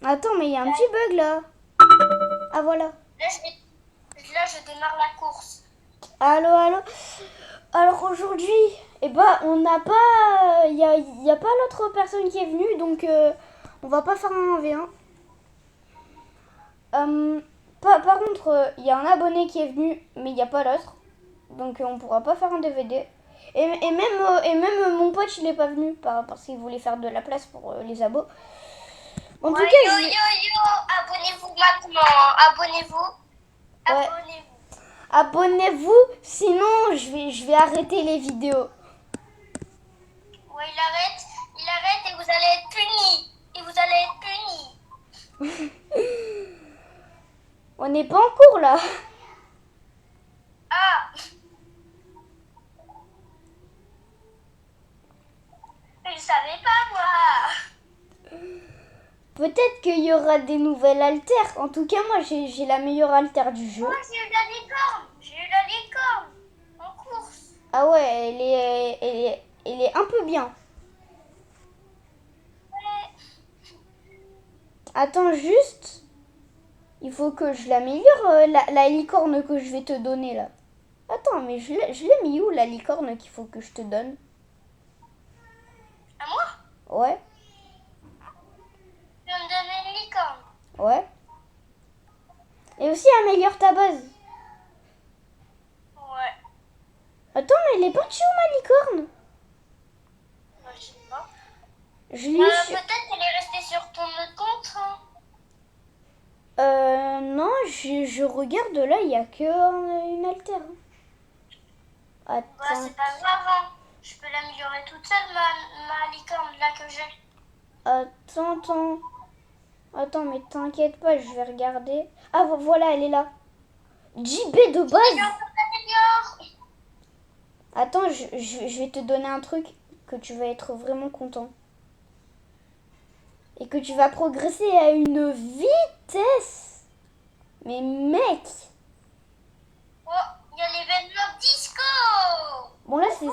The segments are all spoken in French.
Attends, mais il y a un petit bug là. Ah voilà. Là, je démarre la course. Allô, allô. Alors aujourd'hui, eh ben, on n'a pas... y a pas l'autre personne qui est venue, donc on va pas faire un 1v1. Par contre, il y a un abonné qui est venu, mais il n'y a pas l'autre. Donc on pourra pas faire un DVD. Et même mon pote, il est pas venu parce qu'il voulait faire de la place pour les abos. En tout Ouais, cas, yo, je vais... yo, yo, abonnez-vous maintenant. Abonnez-vous. Ouais. Abonnez-vous. Abonnez-vous, sinon je vais arrêter les vidéos. Ouais, il arrête et vous allez être punis. Et vous allez être punis. On n'est pas en cours là. Ah, je savais pas, moi. Peut-être qu'il y aura des nouvelles altères. En tout cas, moi j'ai la meilleure altère du jeu. Moi, j'ai eu la licorne. J'ai eu la licorne en course. Ah ouais, elle est un peu bien. Ouais. Attends juste. Il faut que je l'améliore, la licorne que je vais te donner là. Attends, mais je l'ai mis où la licorne qu'il faut que je te donne? À moi, Ouais, tu vas me donner une licorne. ouais. Et aussi améliore ta base. Ouais. Attends, mais elle est partie où ma licorne? Moi, je sais pas. Je l'ai eu sur... Peut-être qu'elle est restée sur ton autre compte. Hein. Non, je regarde là, il n'y a que une altère. Bah, Attends, c'est pas grave. Hein. Je peux l'améliorer toute seule, ma licorne là que j'ai. attends. Attends, mais t'inquiète pas, je vais regarder. Ah, voilà, elle est là. JB de base. T'améliores. Attends, je vais te donner un truc que tu vas être vraiment content. Et que tu vas progresser à une vitesse. Mais mec. Oh, il y a l'événement disco. Bon là c'est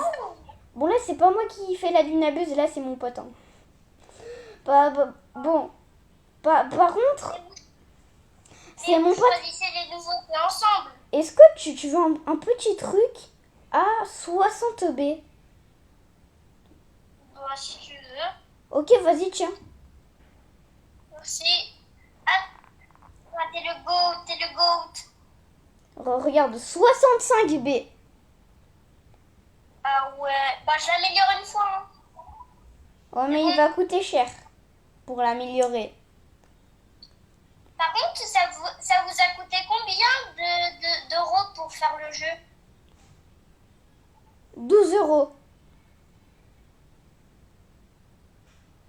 bon là c'est pas moi qui fais la lunabeuse, là c'est mon pote. Hein. Bon. Par contre, c'est Et mon vous pote. choisissez les nouveautés ensemble. Est-ce que tu veux un petit truc à 60 B? Bah, si tu veux. Ok, vas-y, tiens. Merci. Ah, t'es le goat, t'es le goat. Regarde, 65 B. Ah ouais, bah je l'améliore une fois. Hein. Oh, C'est mais il bon. va coûter cher pour l'améliorer. Par contre, ça vous a coûté combien d'euros pour faire le jeu? 12 €.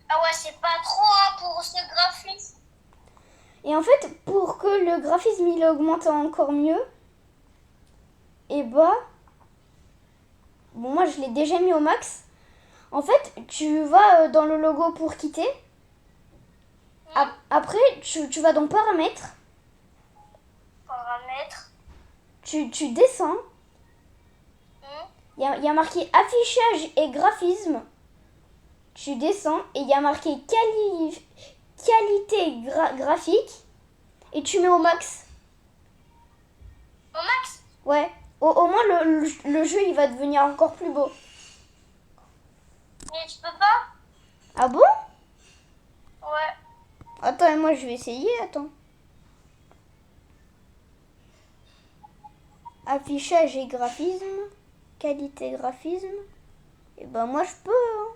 Ah ouais, c'est pas trop hein, pour ce graphisme. Et en fait, pour que le graphisme il augmente encore mieux, et bah, bon moi je l'ai déjà mis au max. En fait, tu vas dans le logo pour quitter. Après, tu vas dans paramètres. Paramètres. Tu descends. Il y a marqué affichage et graphisme. Tu descends et il y a marqué qualité graphique. Et tu mets au max. Au max? Ouais. Au moins le jeu il va devenir encore plus beau. Mais tu peux pas? Ah bon? Ouais. Attends, et moi je vais essayer, attends. Affichage et graphisme. Qualité graphisme. Et ben moi je peux. Hein.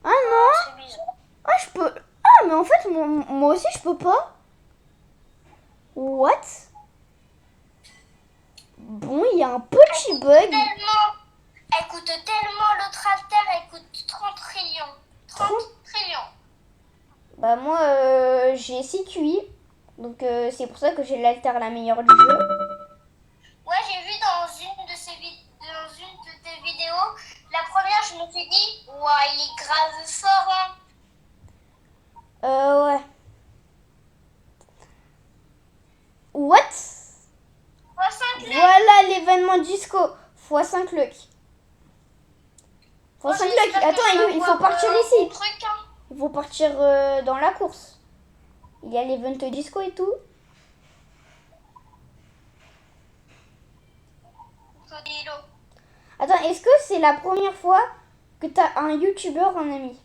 Ah non? C'est bizarre. Ah je peux. Ah mais en fait moi aussi je peux pas. What? Bon, il y a un petit bug. Elle coûte tellement l'autre alter, elle coûte 30 trillions. 30 trillions. Bah moi j'ai 6 QI. Donc c'est pour ça que j'ai l'alter la meilleure du jeu. Ouais, j'ai vu dans une de tes vidéos, la première, je me suis dit, ouais, il est grave fort. Hein. Ouais. What? 65 Luck. Voilà l'événement disco. x5 luck. x5 luck. Attends, il faut partir ici. Truc, hein. Il faut partir dans la course. Il y a l'event disco et tout. Codilo. Attends, est-ce que c'est la première fois que t'as un youtubeur en ami?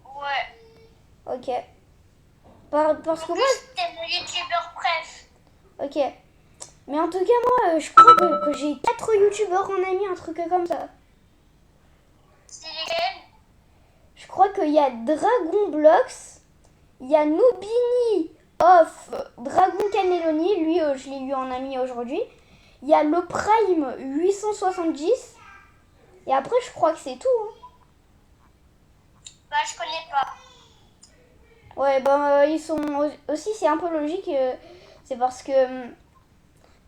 Ouais. Ok. Parce que En moi... plus, t'es mon youtubeur préf. Ok. Mais en tout cas, moi, je crois que j'ai 4 youtubeurs en ami, un truc comme ça. C'est lesquels? Je crois qu'il y a Dragon Blox, il y a Nubini of Dragon Cannelloni, lui je l'ai eu en ami aujourd'hui. Il y a le Prime 870 et après je crois que c'est tout. Hein. Bah, je connais pas. Ouais, ils sont aussi, c'est un peu logique, c'est parce que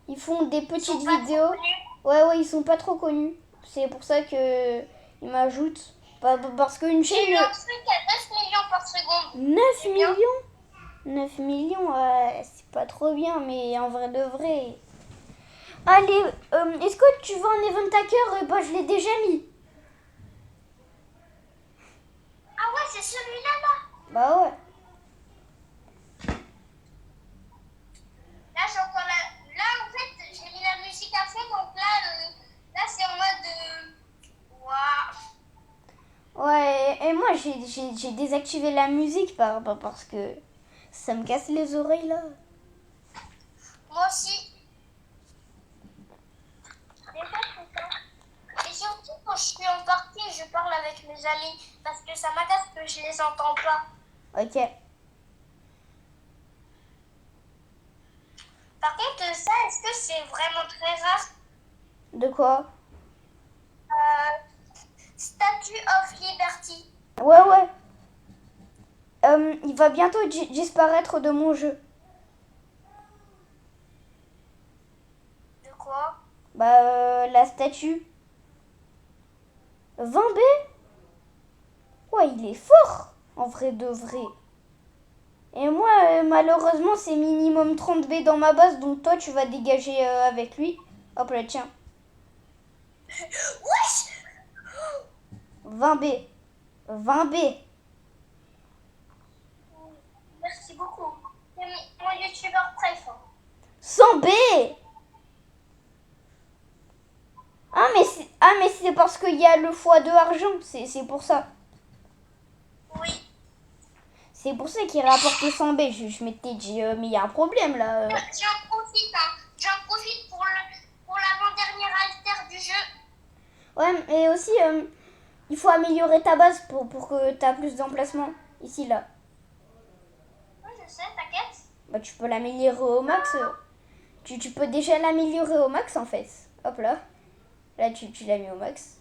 ils font des Ils petites sont pas vidéos. trop connus. Ouais, ils sont pas trop connus. C'est pour ça que ils m'ajoutent. Parce qu'une J'ai chaîne. eu un truc à 9 millions par seconde. 9 C'est bien. millions 9 millions, c'est pas trop bien, mais en vrai de vrai. Allez, est-ce que tu veux un event hacker? Bah, je l'ai déjà mis. Ah ouais, c'est celui-là, là. Bah ouais. Là, j'ai encore la... Là, en fait, j'ai mis la musique à fond, donc là c'est en mode... Waouh. Ouais, et moi, j'ai désactivé la musique parce que ça me casse les oreilles, là. Moi aussi. Des fois, c'est ça. Et surtout, quand je suis en partie, je parle avec mes amis. Parce que ça m'agace que je les entends pas. Ok. Par contre, ça, est-ce que c'est vraiment très rare? De quoi? Statue of Liberty. Ouais. Il va bientôt disparaître de mon jeu. De quoi? Bah, la statue. 20B? Ouais, il est fort, en vrai de vrai. Et moi, malheureusement, c'est minimum 30B dans ma base, donc toi, tu vas dégager avec lui. Hop là, tiens. Wesh! 20B. 20B. Merci beaucoup. C'est mon youtubeur préféré. 100B. Mais c'est parce qu'il y a le x2 argent, c'est pour ça. Oui. C'est pour ça qu'il rapporte 100B. Je m'étais dit, mais il y a un problème là. J'en profite, hein. J'en profite pour l'avant-dernier alter du jeu. Ouais, et aussi, il faut améliorer ta base pour que tu aies plus d'emplacement. Ici, là. Oui, je sais, t'inquiète. Bah, tu peux l'améliorer au max. Tu peux déjà l'améliorer au max, en fait. Hop là. Là, tu l'as mis au max.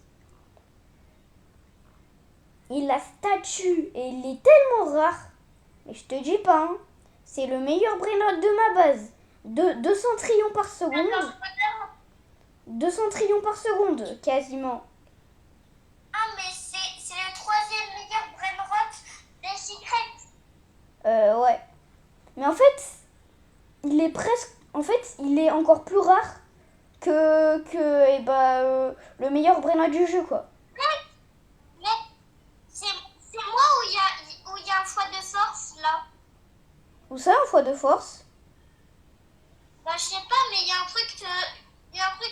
Et la statue, elle est tellement rare. Mais je te dis pas, hein, c'est le meilleur brainrot de ma base. 200 trillions par seconde. Attends, 200 trillions par seconde, quasiment. ah, mais c'est le troisième meilleur brainrot des secrets. Ouais. Mais en fait, il est presque... En fait, il est encore plus rare que le meilleur brainrot du jeu, quoi. Mais c'est moi où il y a un choix de force, là. Où ça, un fois de force? Bah, je sais pas, mais il y a un truc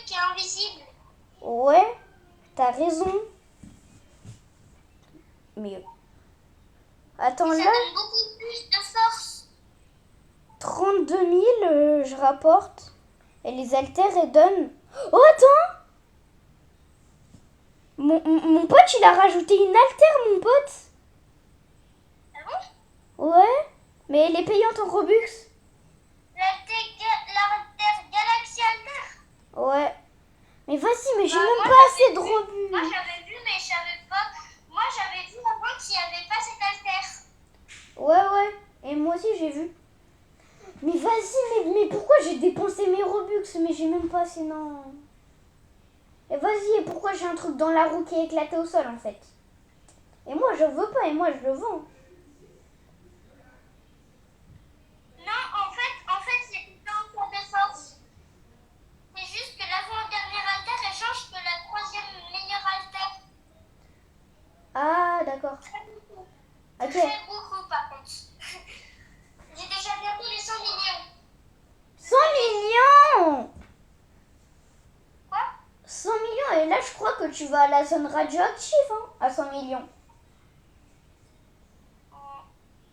qui est invisible. Ouais, t'as raison. Mais... Attends, Et ça là, donne beaucoup plus de force. 32 000, je rapporte. Et les haltères, elles donnent... Oh, attends! Mon pote, il a rajouté une haltère, mon pote. Ah bon? Ouais, mais elle est payante en Robux. L'alter Galaxy Alter. Ouais. Mais vas-y, mais j'ai Bah, même moi, pas j'avais assez de vu. Robux. Moi, j'avais vu, mais je savais pas. Moi, j'avais vu avant qu'il n'y avait pas cet alter. Ouais. Et moi aussi, j'ai vu. Mais vas-y, mais pourquoi j'ai dépensé mes Robux? Mais j'ai même pas assez, non. Et vas-y, et pourquoi j'ai un truc dans la roue qui est éclaté au sol, en fait? Et moi, je veux pas, et moi, je le vends. Non, en fait, c'est pas un tour de force. C'est juste que l'avant-dernière alter change que la troisième meilleure alter. Ah, d'accord. tu vas à la zone radioactive, hein, à 100 millions.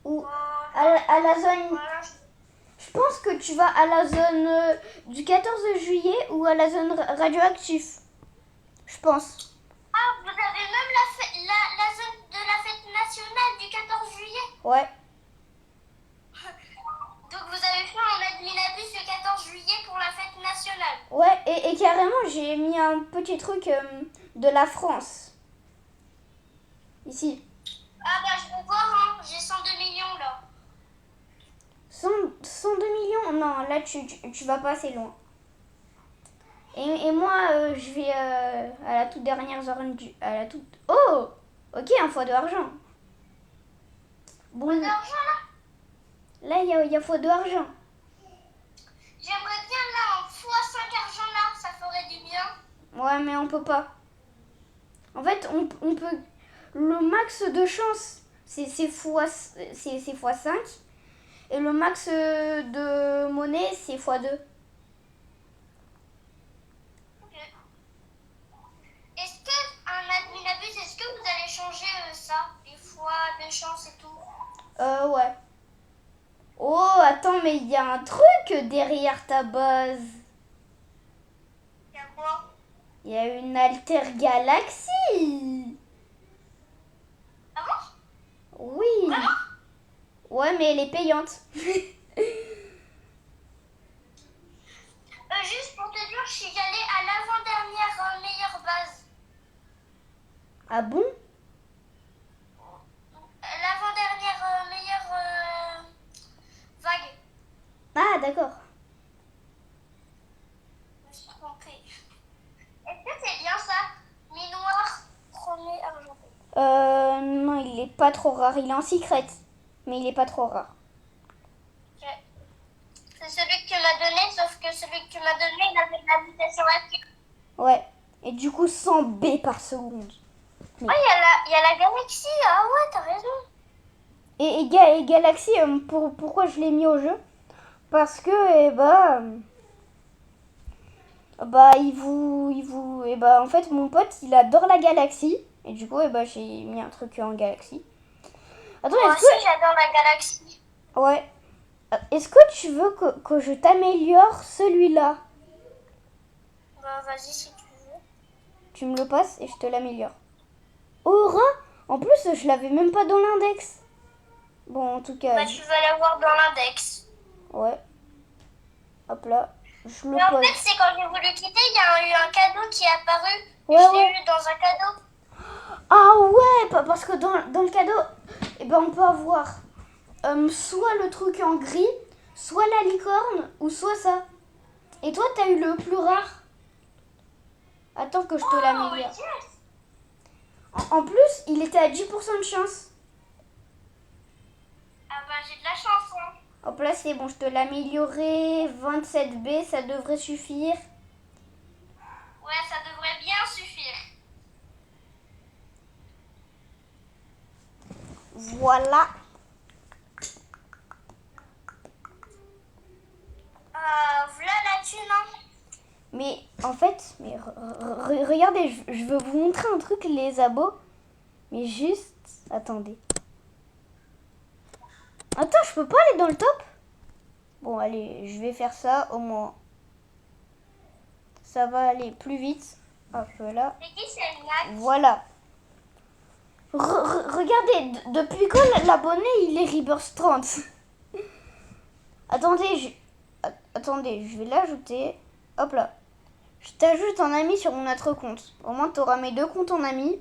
Ou à la zone... Voilà. Je pense que tu vas à la zone du 14 juillet ou à la zone radioactive. Je pense. Ah, vous avez même la zone de la fête nationale du 14 juillet. Ouais. Donc vous avez fait un adminabus le 14 juillet pour la fête nationale. Ouais, et carrément, j'ai mis un petit truc de la France. Ici. Ah bah je vais voir, hein. J'ai 102 millions là. 102 millions? Non, là, tu vas pas assez loin. Et moi, je vais à la toute dernière zone du... À la toute... Oh! Ok, un fois de argent. Bon, Pas d'argent là. là, il y a fois de argent. J'aimerais bien là en x5 argent là, ça ferait du bien. Ouais, mais on peut pas. En fait, on peut... Le max de chance, c'est fois 5. Et le max de monnaie, c'est x2. Ok. Est-ce que un adminabus, est-ce que vous allez changer ça, les fois de chance et tout? Ouais. Oh, attends, mais il y a un truc derrière ta base. Il y a quoi? Il y a une alter galaxie. Ah bon? Oui. Vraiment? Ouais, mais elle est payante. Juste pour te dire, je suis allée à l'avant-dernière meilleure base. Ah bon? L'avant-dernière meilleure vague. Ah, d'accord. Je me suis trompée. Est-ce que c'est bien ça? Mi-noir, premier argenté. Non, il est pas trop rare. Il est en secret. Mais il est pas trop rare. Ok. C'est celui que tu m'as donné, sauf que celui que tu m'as donné, il avait de la mutation active. Ouais. Et du coup, 100 B par seconde. Oh, il y a la galaxie. Ah ouais, t'as raison. Et Galaxy, pourquoi je l'ai mis au jeu? Parce que, en fait, mon pote, il adore la galaxie. Et du coup, j'ai mis un truc en galaxie. Attends, Moi est-ce aussi, j'adore la galaxie. que... Ouais. Est-ce que tu veux que je t'améliore celui-là? Bah, vas-y si tu veux. Tu me le passes et je te l'améliore. Aura? En plus, je l'avais même pas dans l'index. Bon, en tout cas... Bah, tu vas l'avoir dans l'index. Ouais. Hop là. Je le Mais en pose. fait, c'est quand j'ai voulu quitter, il y a eu un cadeau qui est apparu. Ouais, Je l'ai ouais. eu dans un cadeau. Ah ouais, parce que dans le cadeau, on peut avoir soit le truc en gris, soit la licorne, ou soit ça. Et toi, t'as eu le plus rare. Attends que je te l'améliore. yes. En plus, il était à 10% de chance. Ah bah, j'ai de la chance, hein. Hop là, c'est bon, je te l'ai amélioré. 27B, ça devrait suffire. Ouais, ça devrait bien suffire. Voilà. Voilà la thune, hein. Mais en fait, regardez, je veux vous montrer un truc, les abos. Mais juste, attendez. Attends, je peux pas aller dans le top? Bon, allez, je vais faire ça au moins. Ça va aller plus vite. Hop là. C'est qui c'est Mac? Voilà. Regardez, depuis quand l'abonné il est Rebirth 30? Attendez, je vais l'ajouter. Hop là. Je t'ajoute en ami sur mon autre compte. Au moins, tu auras mes deux comptes en ami.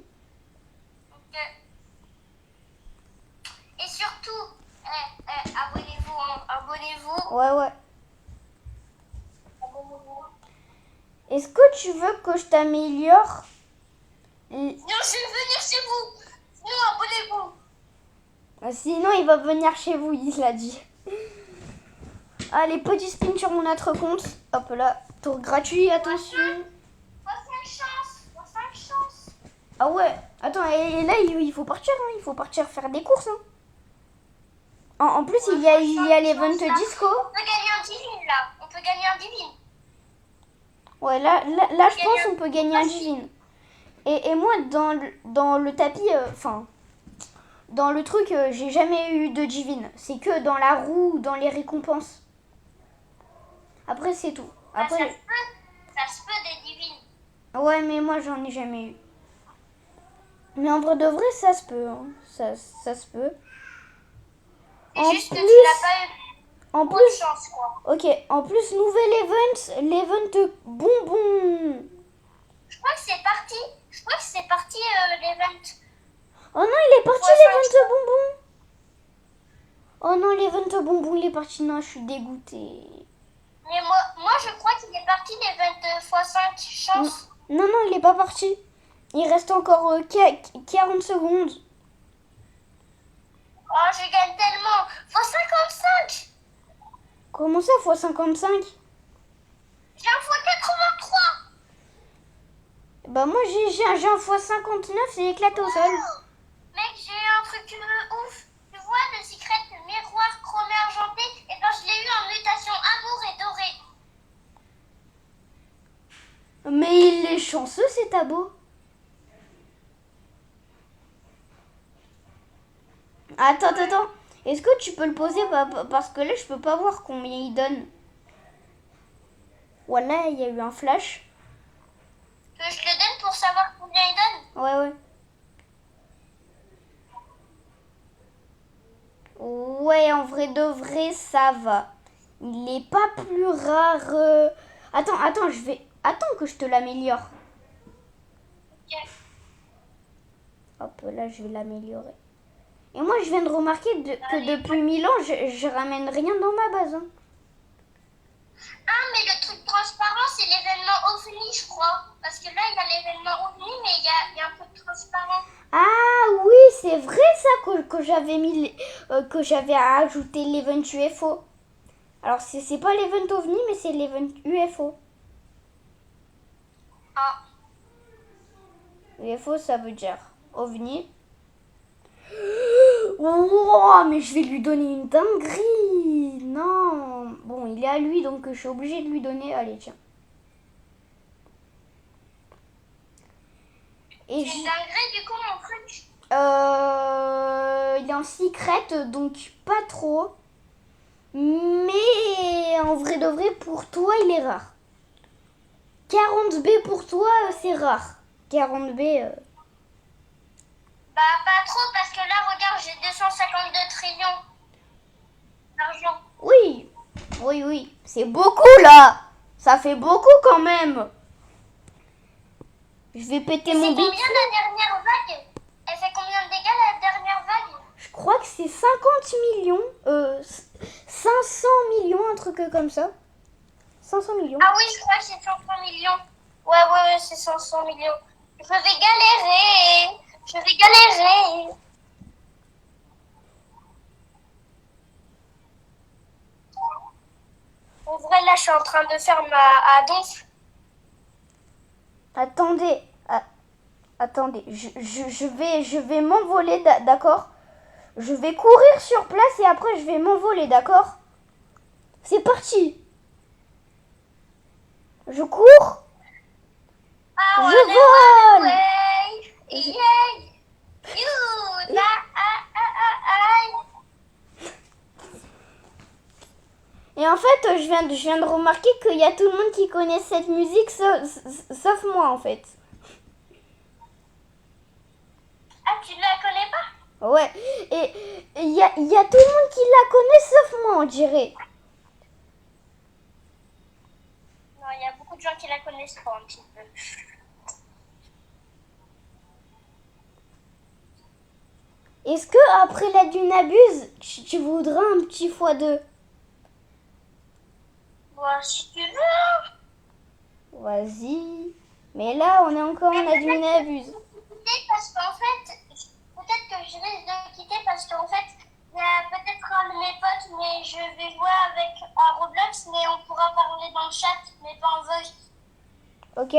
Ok. Et surtout, abonnez-vous, hein. Abonnez-vous. Ouais. Abonnez-vous. Est-ce que tu veux que je t'améliore? Non, je vais venir chez vous. Sinon, abonnez-vous. Sinon, il va venir chez vous, il l'a dit. Allez, petit spin sur mon autre compte. Hop là, tour gratuit, attention. 5 chances. Ah ouais, attends, et là, il faut partir, hein. Il faut partir faire des courses. Hein. En plus, il y a l'event disco. On peut gagner un divine, là. On peut gagner un divine. Ouais, là je pense qu'on peut gagner un divine. Et moi, dans le tapis, enfin, dans le truc, j'ai jamais eu de divine. C'est que dans la roue, dans les récompenses. Après, c'est tout. Bah, Après, ça se peut des divines. ouais, mais moi, j'en ai jamais eu. Mais en vrai de vrai, ça se peut. Hein. Ça se peut. C'est En juste que tu plus, n'as pas eu en trop de plus, chance, quoi. ok, en plus, nouvel event, l'event bonbon. Je crois que c'est parti. Je crois que c'est parti l'event. Oh non, il est parti Poisson l'event bonbon. Oh non, l'event bonbon, il est parti. Non, je suis dégoûtée. Mais moi, je crois qu'il est parti l'event x5 chance. Non, non, il est pas parti. Il reste encore 40 secondes. Oh, je gagne tellement. x55. Comment ça, x 55? J'ai un x83. Bah moi, j'ai un x 59, c'est éclaté au sol. Mec, j'ai eu un truc ouf. Tu vois, le secret miroir chromé argenté, et ben je l'ai eu en mutation amour et doré. Mais il est chanceux, c'est abo. Attends. Est-ce que tu peux le poser parce que là, je peux pas voir combien il donne. Voilà, il y a eu un flash. Que je le donne pour savoir combien il donne. Ouais. Ouais, en vrai de vrai, ça va. Il est pas plus rare. Attends, je vais. Attends que je te l'améliore. Ok. Hop, là, je vais l'améliorer. Et moi, je viens de remarquer que depuis 1000 ans, je ramène rien dans ma base. Hein. Ah, mais le truc transparent, c'est l'événement OVNI, je crois. Parce que là, il y a l'événement OVNI, mais il y a un peu de transparent. Ah oui, c'est vrai ça que j'avais mis, que j'avais ajouté l'event UFO. Alors, c'est pas l'event OVNI, mais c'est l'event UFO. Ah. UFO, ça veut dire OVNI. Oh, mais je vais lui donner une dinguerie. Non. Bon, il est à lui, donc je suis obligée de lui donner. Allez, tiens. Et C'est une dinguerie, du coup, mon truc. il est en secret, donc pas trop. Mais en vrai de vrai, pour toi, il est rare. 40B pour toi, c'est rare. 40B. Bah, pas trop, parce que là, regarde, j'ai 252 trillions d'argent. Oui. C'est beaucoup là. Ça fait beaucoup quand même. Je vais péter Et mon c'est bit. combien la dernière vague? Elle fait combien de dégâts la dernière vague? Je crois que c'est 50 millions. 500 millions, un truc comme ça. 500 millions. Ah oui, je crois que c'est 500 millions. Ouais, c'est 500 millions. Je vais galérer. Je vais galérer. En vrai, là, je suis en train de faire ma donf. Attendez. Attendez. Je vais m'envoler, d'accord? Je vais courir sur place et après je vais m'envoler, d'accord? C'est parti. Je cours. Je vole. Et en fait, je viens de remarquer qu'il y a tout le monde qui connaît cette musique, sauf moi en fait. Ah, tu la connais pas? Ouais. Et il y a tout le monde qui la connaît, sauf moi, on dirait. Non, il y a beaucoup de gens qui la connaissent pas un petit peu. Est-ce que après la dune abuse, tu voudras un petit x2? Bon, si tu veux. Vas-y. Mais là, on est encore en la dune abuse. Parce qu'en fait, peut-être que je risque de quitter parce qu'en fait, il y a peut-être un de mes potes, mais je vais jouer avec un Roblox, mais on pourra parler dans le chat, mais pas en voice. Ok.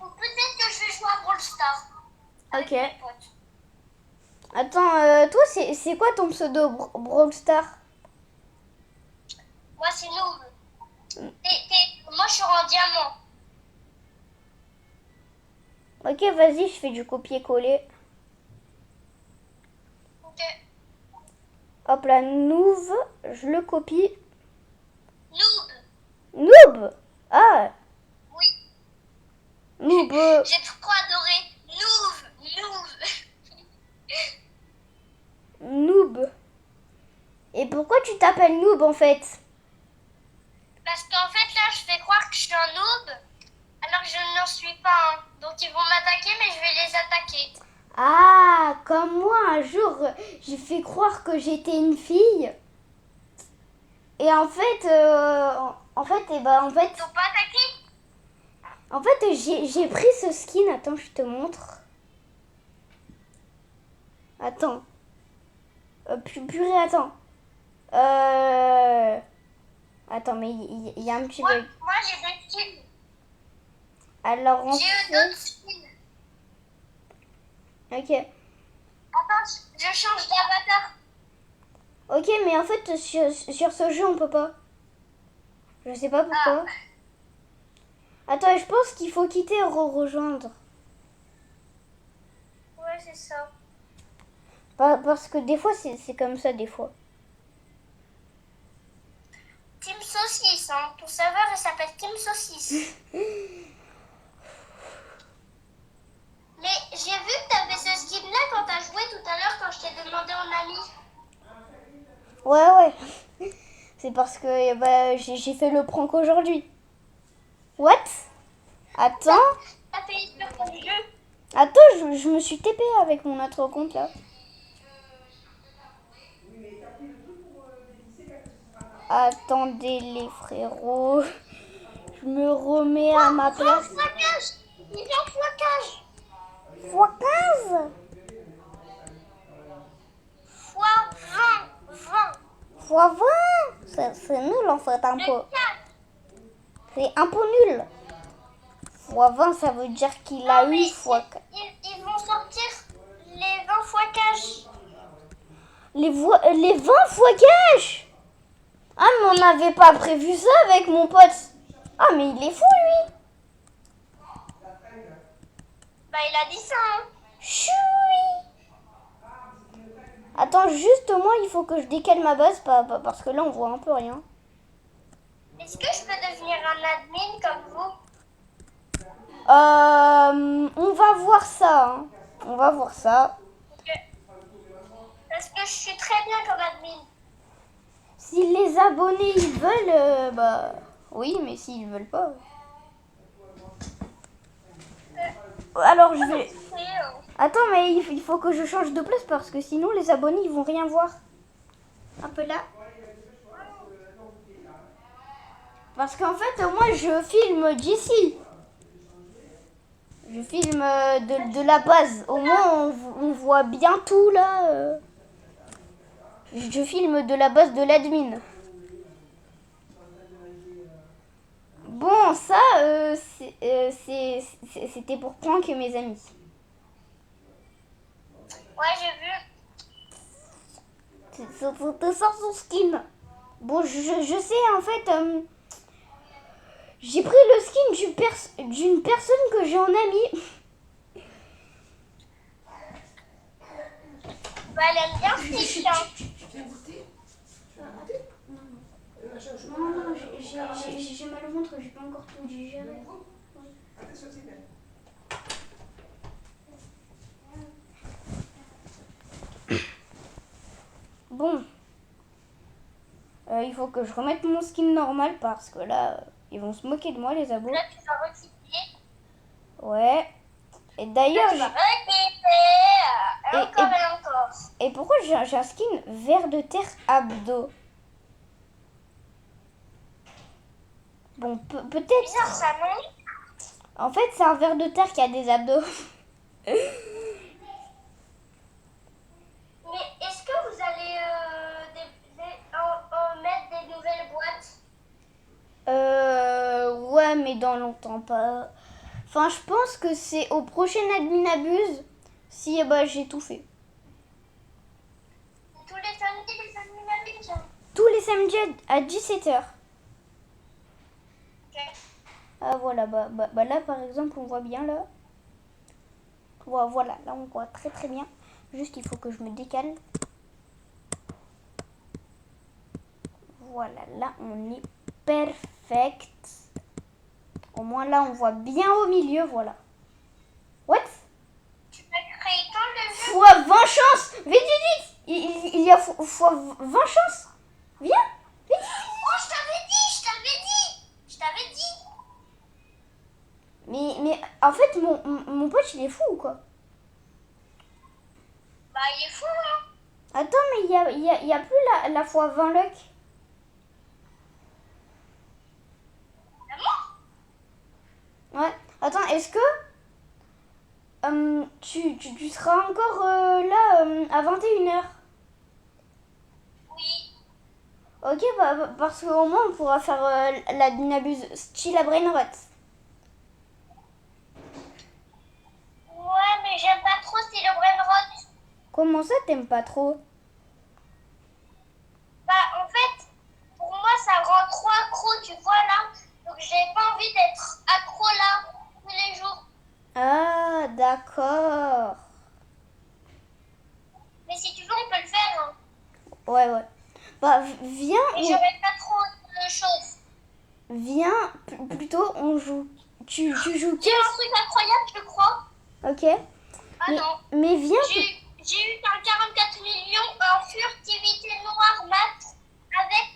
Ou peut-être que je vais jouer à Brawl Stars. Avec Ok. mes potes. Attends, toi, c'est quoi ton pseudo Brawl Star? Moi, c'est Noob. Moi, je suis en diamant. Ok, vas-y, je fais du copier-coller. Ok. Hop là, Nouv, je le copie. Noob. Noob. Ah, Oui. Noob. J'ai trop adoré. Noob. Noob. Et pourquoi tu t'appelles Noob en fait? Parce qu'en fait, là, je fais croire que je suis un noob, alors que je n'en suis pas un. Donc, ils vont m'attaquer, mais je vais les attaquer. Ah, comme moi, un jour, j'ai fait croire que j'étais une fille. Et en fait, Ils t'ont pas attaqué? j'ai pris ce skin. Attends, je te montre. Attends. Purée, attends. Attends, mais il y a un petit Moi, bug. moi j'ai des skins. Alors, en J'ai eu fait... d'autres skins. Ok. Attends, je change d'avatar. Ok, mais en fait, sur ce jeu, on peut pas. Je sais pas pourquoi. Attends, je pense qu'il faut quitter et rejoindre. Ouais, c'est ça. Parce que des fois, c'est comme ça, des fois. Team Saucisse, hein. Ton serveur, il s'appelle Team Saucisse. Mais j'ai vu que t'avais ce skin-là quand t'as joué tout à l'heure quand je t'ai demandé en ami. Ouais. C'est parce que bah, j'ai fait le prank aujourd'hui. What? Attends. T'as fait sur ton jeu. Attends, je me suis TP avec mon autre compte là. Attendez les frérots. Je me remets à ma place. Flocage. Il est en flocage. Fois 15. Fois 20. Fois 20. C'est nul en fait un peu. Le 4. C'est un peu nul. Fois 20, ça veut dire qu'il a eu fois 4. Ils vont sortir les 20 fois cash. Les 20 fois cash. Ah, mais on n'avait pas prévu ça avec mon pote. Ah, mais il est fou, lui. Bah, il a dit ça, hein. Chui. Attends, juste moi, il faut que je décale ma base parce que là, on voit un peu rien. Est-ce que je peux devenir un admin comme vous? On va voir ça. Hein. On va voir ça. Parce que je suis très bien comme admin. Si les abonnés, ils veulent, bah... Oui, mais s'ils veulent pas... Alors, je vais... Attends, mais il faut que je change de place parce que sinon, les abonnés, ils vont rien voir. Un peu là. Parce qu'en fait, moi, je filme d'ici. Je filme de la base. Au moins, on voit bien tout, là. Je filme de la base de l'admin. Bon, ça, c'était pour prank mes amis. Ouais, j'ai vu. C'était ça son skin. Bon, je sais, en fait, j'ai pris le skin d'une personne que j'ai en ami. Bah, elle aime bien ce chien. Non, j'ai mal au ventre, j'ai pas encore tout digéré. Bon, il faut que je remette mon skin normal parce que là, ils vont se moquer de moi, les abos. Là, tu vas requitter. Ouais. Et Là, d'ailleurs, tu vas requitter. Et- Encore et encore. et pourquoi j'ai un skin vert de terre abdo? Bon, peut-être. Bizarre, ça, non? En fait, c'est un ver de terre qui a des abdos. Mais est-ce que vous allez en mettre des nouvelles boîtes? Ouais, mais dans longtemps pas. Enfin, je pense que c'est au prochain admin abuse si bah, j'ai tout fait. Tous les samedis, les samedis. Tous les samedis à 17h. Ok. Ah voilà, bah là par exemple, on voit bien là. Voilà, là on voit très très bien. Juste il faut que je me décale. Voilà, là on est perfect. Au moins là on voit bien au milieu, voilà. What? Tu as créé quand le jeu? Fois 20 chances. Vite, vite, vite. Il y a fois 20 chances. Viens. Vite. Oh, je t'avais dit. Je t'avais dit. Mais en fait, mon pote, il est fou ou quoi? Bah, il est fou, hein. Attends, mais il y a plus la fois 20 luck. Vraiment? Ouais. Attends, est-ce que tu seras encore là à 21h? Oui. Ok, parce qu'au moins on pourra faire la Nabuse style à Brainrot. Ouais, mais j'aime pas trop si le brainrot. Comment ça, t'aimes pas trop? Bah, en fait, pour moi, ça rend trop accro, tu vois, là. Donc, j'ai pas envie d'être accro, là, tous les jours. Ah, d'accord. Mais si tu veux, on peut le faire, hein. Ouais. Bah, viens, Mais j'aurais pas trop de choses. viens, plutôt on joue. Tu joues J'ai un truc incroyable, je crois. Ok. Ah non. Mais viens. J'ai eu un 44 millions en furtivité noire mat avec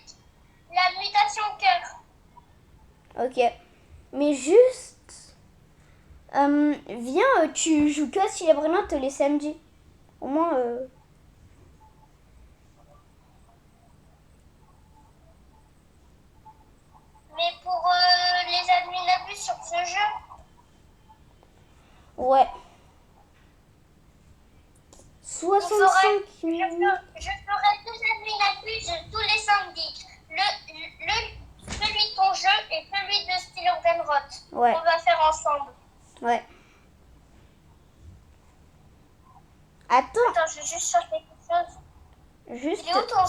la mutation cœur. Ok. Mais juste. Viens, tu joues que à Célèbre Note les samedis. Au moins. Mais pour les adminabus sur ce jeu, Ouais. je ferai 65 minutes. deux adminabus tous les samedis. Celui de ton jeu et celui de Style Urbanrot. Ouais. On va faire ensemble. Ouais. Attends, Attends, je vais juste chercher quelque chose. juste. Il est où ton...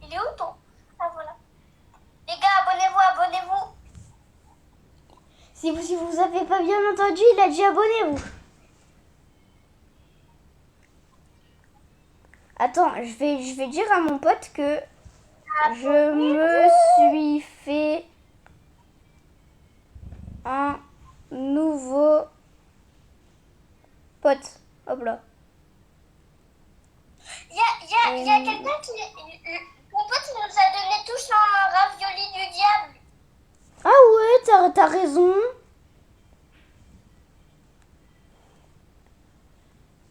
Il est où ton... Ah, voilà. Les gars, abonnez-vous. Si vous avez pas bien entendu, il a dit abonnez-vous. Attends, je vais dire à mon pote que je me suis fait un nouveau pote. Hop là. Il y a quelqu'un qui... Mon pote, il nous a donné tous un ravioli du diable. Ah ouais, t'as raison.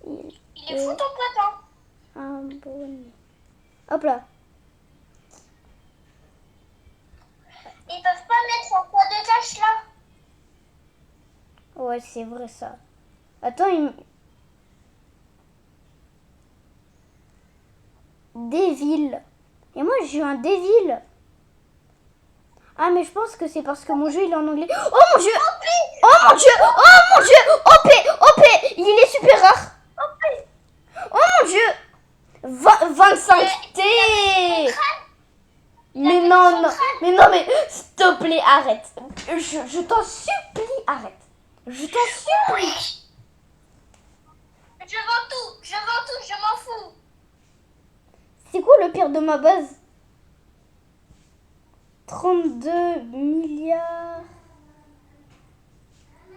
Il est fou ton pote, hein. Abonné. Hop là. Ils peuvent pas mettre en quoi de cache là. Ouais, c'est vrai ça. Attends, Devil. Et moi j'ai eu un Devil. Ah mais je pense que c'est parce que mon jeu il est en anglais. Oh mon dieu! Oh mon dieu! Oh mon dieu! OP! Il est super rare. Oh mon dieu! 25 T. Mais non, s'il te plaît, arrête. Je t'en supplie, arrête. Je t'en supplie. Je vends tout, je m'en fous. C'est quoi le pire de ma base? 32 milliards.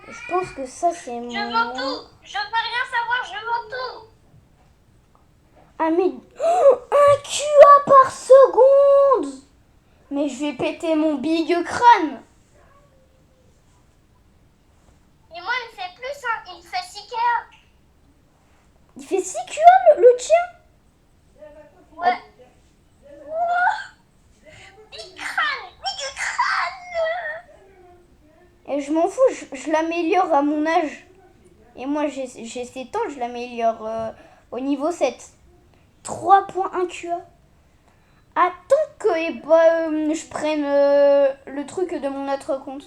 Je pense que ça c'est mon... Je vends tout, je veux rien savoir, je vends tout. Ah mais... Oh, un QA par seconde. Mais je vais péter mon big crâne. Et moi, il fait plus, hein. Il fait 6 k. Il fait 6 QA le tien? Ouais. Big crâne. Et je m'en fous, je l'améliore à mon âge. Et moi j'ai 7 ans, je l'améliore au niveau 7. 3.1 QA. Attends que je prenne le truc de mon autre compte.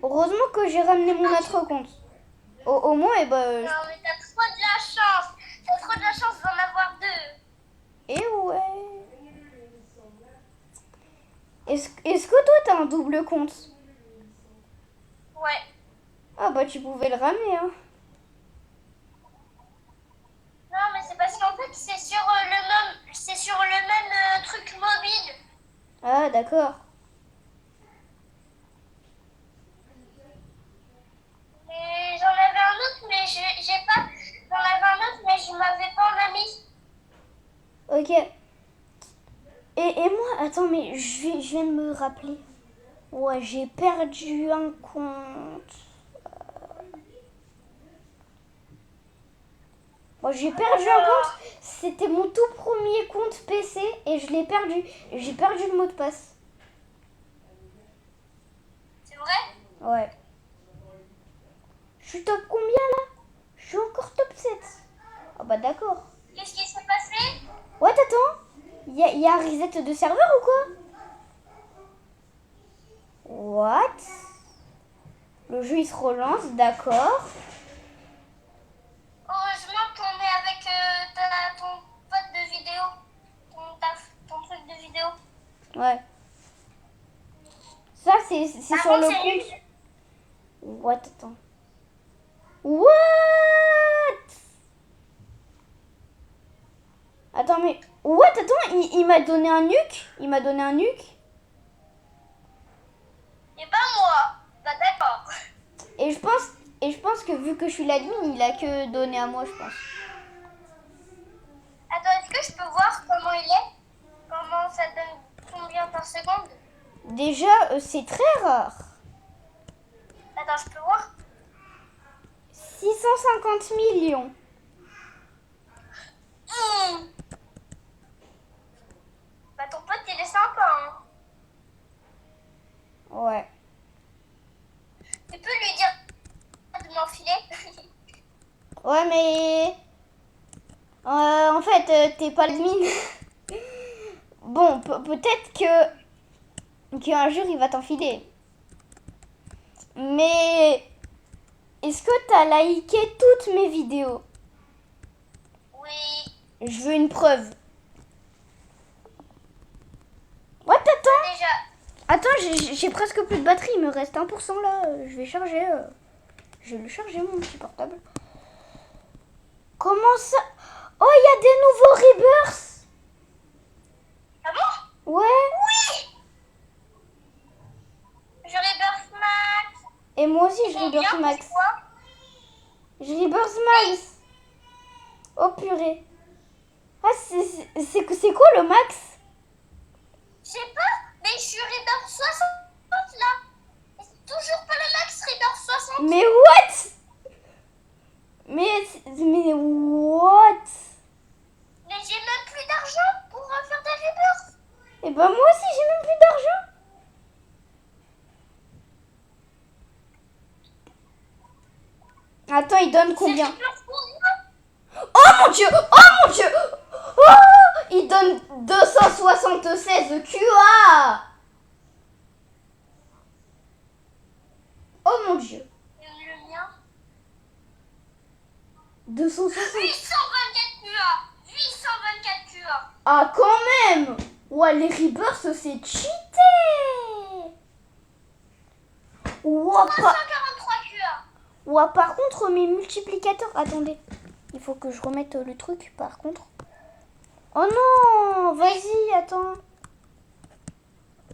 Heureusement que j'ai ramené mon autre compte. Au moins, Non, mais t'as trop de la chance. T'as trop de la chance d'en avoir deux. Et ouais. Est-ce que toi t'as un double compte? Ouais. bah tu pouvais le ramener, hein. Non, mais c'est parce qu'en fait, c'est sur le même truc mobile. Ah, d'accord. Et j'en avais un autre, mais j'ai pas. J'en avais un autre, mais je m'avais pas en ami. Ok. Et moi, attends, mais je viens de me rappeler. Ouais, j'ai perdu un compte. Moi, j'ai perdu un compte. C'était mon tout premier compte PC et je l'ai perdu. J'ai perdu le mot de passe. C'est vrai? Ouais. Je suis top combien là? Je suis encore top 7. Ah bah d'accord. Qu'est-ce qui s'est passé? Ouais, attends. Y a un reset de serveur ou quoi? What? Le jeu il se relance, d'accord. Heureusement qu'on est avec ton pote de vidéo. Ton truc de vidéo. Ouais. Ça c'est Par sur contre, le c'est nul. compte. What? Attends. What? Attends, mais... What? Attends, il m'a donné un nuke? Il m'a donné un nuke? Et pas moi. Bah d'accord. Et je pense que vu que je suis l'admin, il a que donné à moi, je pense. Attends, est-ce que je peux voir comment il est? Comment ça donne combien par seconde? Déjà, c'est très rare. Attends, je peux voir? 650 millions. Mmh. Bah ton pote il est sympa, hein. Ouais. Tu peux lui dire de m'enfiler? Ouais, mais... en fait, t'es pas l'admin. Bon, peut-être qu'un jour, il va t'enfiler. Mais... Est-ce que t'as liké toutes mes vidéos? Oui. Je veux une preuve. What, attends? Déjà. Attends, j'ai presque plus de batterie. Il me reste 1% là. Je vais charger. Je vais le charger, mon petit portable. Comment ça? Oh, il y a des nouveaux rebirths. Ah bon? Ouais. Oui. Je rebirth max. Et moi aussi, je Combien? rebirth max. C'est quoi? Je rebirth max. Oh purée. Ah, c'est quoi le max? Je sais pas, mais je suis rebirth 60 là. Et c'est toujours pas le max rebirth 60. Mais what? Mais what? Mais j'ai même plus d'argent pour faire des rebirths. Et ben moi aussi, j'ai même plus d'argent. Attends, il donne combien? C'est rebirth combien? Oh mon dieu! Oh mon dieu! Oh, il donne 276 QA! Oh mon dieu! Et le mien? 260. 824 QA. 824 QA. Ah, quand même! Ouais, les rebirths, c'est cheaté! Ouais, 343 QA. ouais, par contre, mes multiplicateurs... Attendez, il faut que je remette le truc, par contre. Oh non! Vas-y, attends.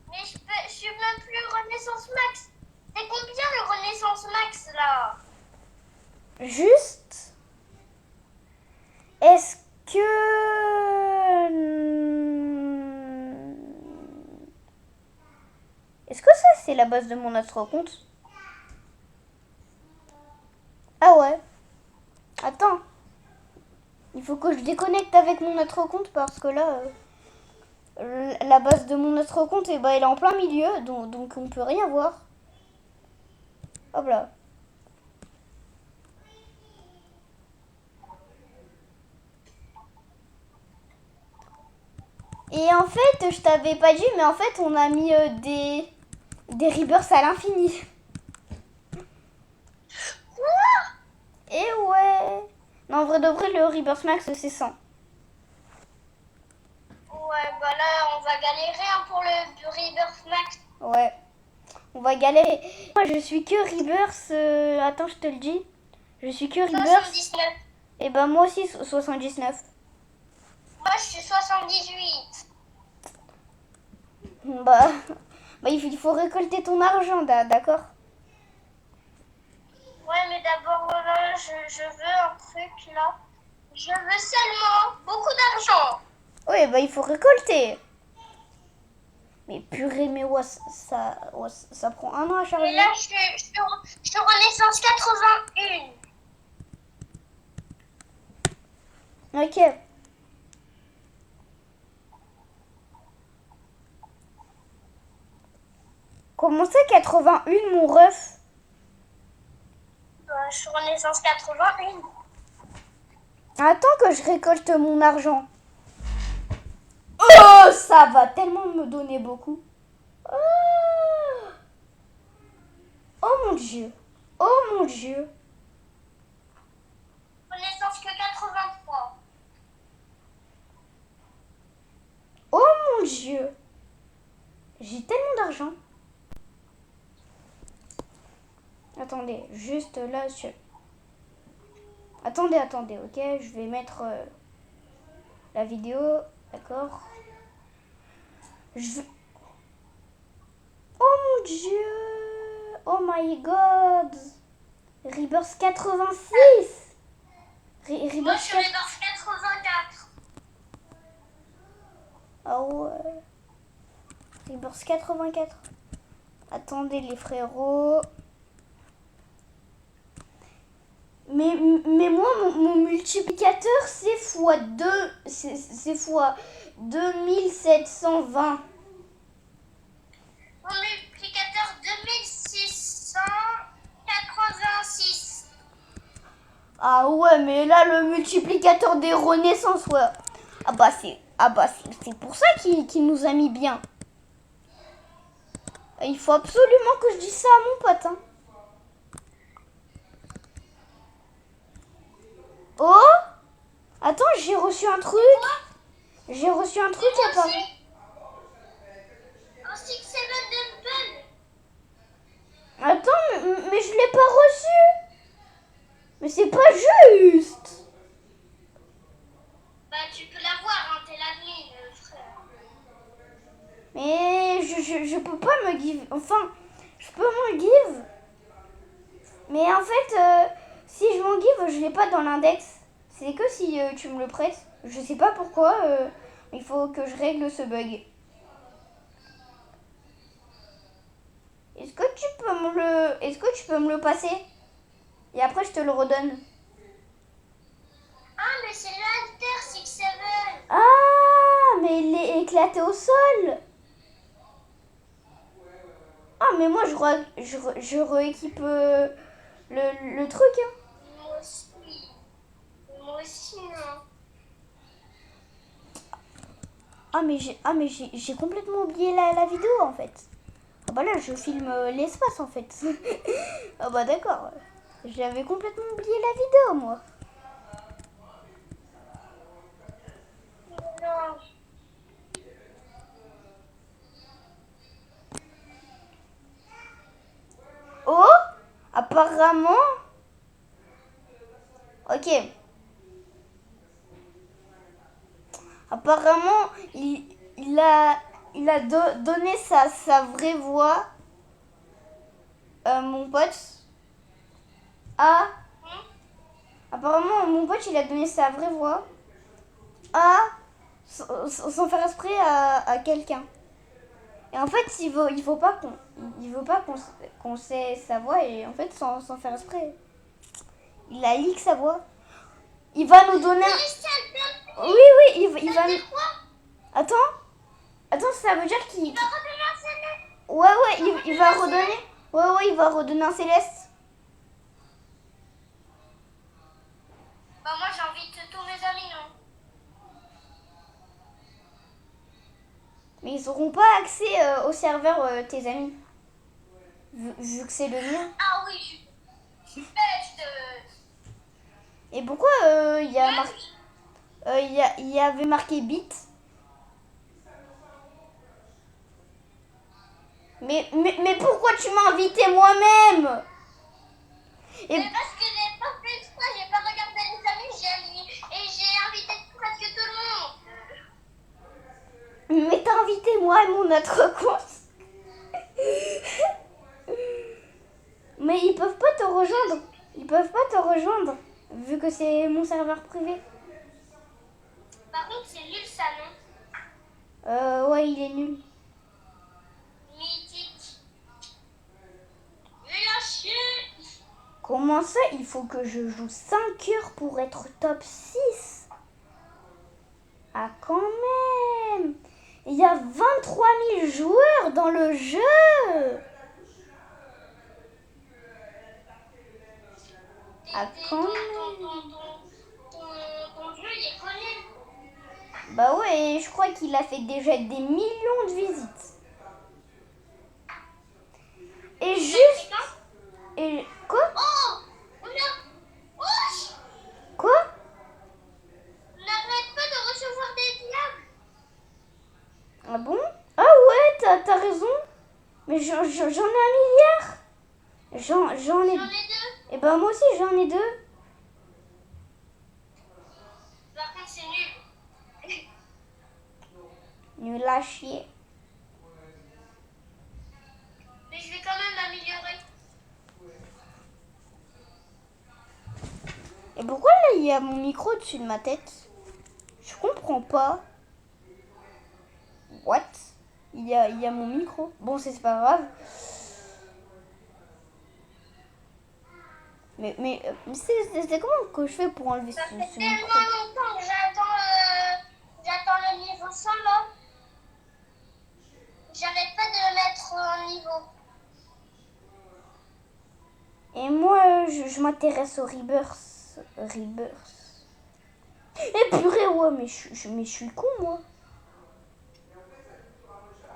Mais je suis même plus Renaissance Max. C'est combien le Renaissance Max là? Juste... Est-ce que... Est-ce que ça, c'est la base de mon autre compte? Ah ouais. Attends. Il faut que je déconnecte avec mon autre compte parce que là... la base de mon autre compte, eh ben, elle est en plein milieu, donc on peut rien voir. Hop là. Et en fait, je t'avais pas dit, mais en fait, on a mis des rebirths à l'infini. Quoi? Et ouais. Non, en vrai de vrai, le rebirth max, c'est 100. Ouais, bah là, on va galérer hein, pour le Rebirth Max. Ouais. On va galérer. Moi, je suis que Rebirth. Attends, je te le dis. Je suis que Rebirth. 79. Et ben moi aussi 79. Moi, je suis 78. Bah, il faut récolter ton argent, d'accord? Ouais, mais d'abord, voilà, je veux un truc là. Je veux seulement beaucoup d'argent. Oui, bah il faut récolter. Mais purée, mais ouais, ça prend un an à Et charger. là, je suis Renaissance 81. Ok. Comment ça 81 mon ref? Je suis Renaissance 81. Attends que je récolte mon argent. Oh, ça va tellement me donner beaucoup. Oh, oh mon dieu. Oh mon dieu. Renaissance que 83. Oh mon dieu. J'ai tellement d'argent. Attendez, juste là. Attendez, ok. Je vais mettre la vidéo. D'accord. Je... Oh mon dieu. Oh my god. Rebirth 86. Moi, je Rebirth suis Renaissance 84. Ah ouais. Rebirth 84. Attendez les frérots. Mais moi, mon multiplicateur, c'est fois 2. C'est fois 2720. Mon multiplicateur 2686. Ah ouais, mais là, le multiplicateur des renaissances, ouais. C'est pour ça qu'il nous a mis bien. Il faut absolument que je dise ça à mon pote, hein. Oh, attends, j'ai reçu un truc. J'ai reçu un truc à part. Un 6-7 Dumble. Attends, mais je l'ai pas reçu. Mais c'est pas juste. Bah, tu peux l'avoir, hein, t'es l'admin, frère. Mais je peux pas me give. Enfin, je peux me give. Mais en fait, si je m'en give, je l'ai pas dans l'index. C'est que si tu me le prêtes. Je sais pas pourquoi. Il faut que je règle ce bug. Est-ce que tu peux me le passer? Et après, je te le redonne. Ah, mais c'est l'Alter 6-7. Ah, mais il est éclaté au sol. Ah, mais moi, je rééquipe le truc. Hein. Moi aussi. Moi aussi, non. Ah, mais j'ai complètement oublié la vidéo, en fait. Ah bah là, je filme l'espace, en fait. Ah bah d'accord. J'avais complètement oublié la vidéo, moi. Non. Oh, apparemment... Ok. Apparemment, il a donné sa vraie voix, mon pote, à... Apparemment, mon pote, il a donné sa vraie voix à... sans faire esprit à quelqu'un. Et en fait, il veut pas qu'on sait sa voix et en fait, sans faire esprit. Il a leak sa voix. Il va nous donner... Oui, il va... Attends, ça veut dire qu'il... Ouais, il va redonner... Ouais, il va redonner un céleste. Bah, moi, j'invite tous mes amis, non. Mais ils n'auront pas accès au serveur, tes amis. Vu que c'est le mien. Ah oui, je suis bête. Et pourquoi il y avait marqué bit? Mais pourquoi tu m'as invité moi-même? Mais parce que j'ai pas fait exprès, j'ai pas regardé les amis, et j'ai invité presque tout le monde. Mais t'as invité moi et mon autre compte. Mais ils peuvent pas te rejoindre. Ils peuvent pas te rejoindre, vu que c'est mon serveur privé. Par contre, c'est nul ça, non? Ouais, il est nul. Mythique. Nul à chier. Comment ça? Il faut que je joue 5 heures pour être top 6. Ah, quand même. Il y a 23 000 joueurs dans le jeu. Ah, quand même. Ton jeu, il est connu. Bah ouais, je crois qu'il a fait déjà des millions de visites. Et juste... Et quoi? Oh, wesh, Quoi? on n'arrête pas de recevoir des diables. Ah bon? Ah ouais, t'as raison. Mais j'en ai un milliard. J'en ai... J'en ai 2. Et ben moi aussi j'en ai 2. Par contre, c'est nul. Nul à chier. Mais je vais quand même m'améliorer. Et pourquoi là il y a mon micro au-dessus de ma tête? Je comprends pas. What? Il y a mon micro. Bon, c'est pas grave. Mais c'est comment que je fais pour enlever Ça ce fait micro? tellement longtemps que j'attends le niveau 100 là. J'arrête pas de le mettre en niveau. Et moi, je m'intéresse au Rebirth. Et purée, ouais, mais je suis con, moi.